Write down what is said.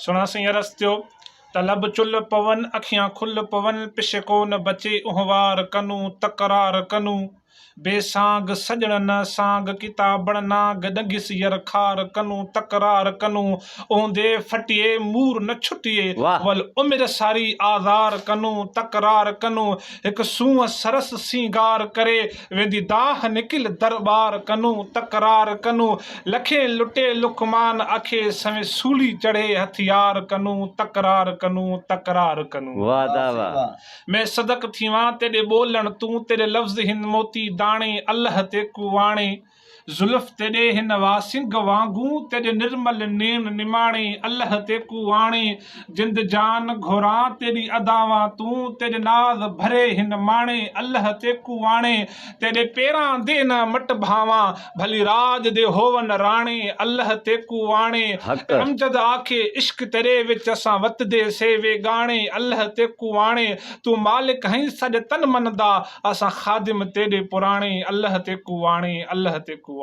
सुना सही रस्त्यो तलब चुल पवन अखियां खुल पवन पिछ को न बचे उहवार कनू तकरार कनू बेसांग सजण न सांग किताबण नाग डगिस यर खार कनू तकरार कनू ओंदे फटिए मूर न छुटिए वल उमिर सारी आज़ार कनू तकरार कनू एक सूह सरस सिंगार करे वेंदी दाह निकिल दरबार कनू तकरार कनू लखे लुटे लुकमान अखे समें सूली चढ़े हथियार कनू तकरार कनू मैं सदक थीवा तेरे बोलण तू तेरे लफ्ज़ हिन मोती दाणे अल्लाह ते कुवाणे जुल्फ तेरे हिन वासिंग वांगू तेरे निर्मल नेन निमाणे अल्लाह ते कुवाणे जिंद जान घोरा तेरी अदावा तू तेरे नाज भरे हिन माणे अल्लाह ते कुवाणे तेरे पेरां दे न मट भावा भली राज दे होवन राणे अल्लाह ते कुवाणे अमजद आखे इश्क तेरे विच असां वत दे सेवे गाणे अल्लाह ते कुवाणे तू मालिक हई सज तन मन दा असां खादिम तेरे पुराणे अल्लाह ते कुवाणे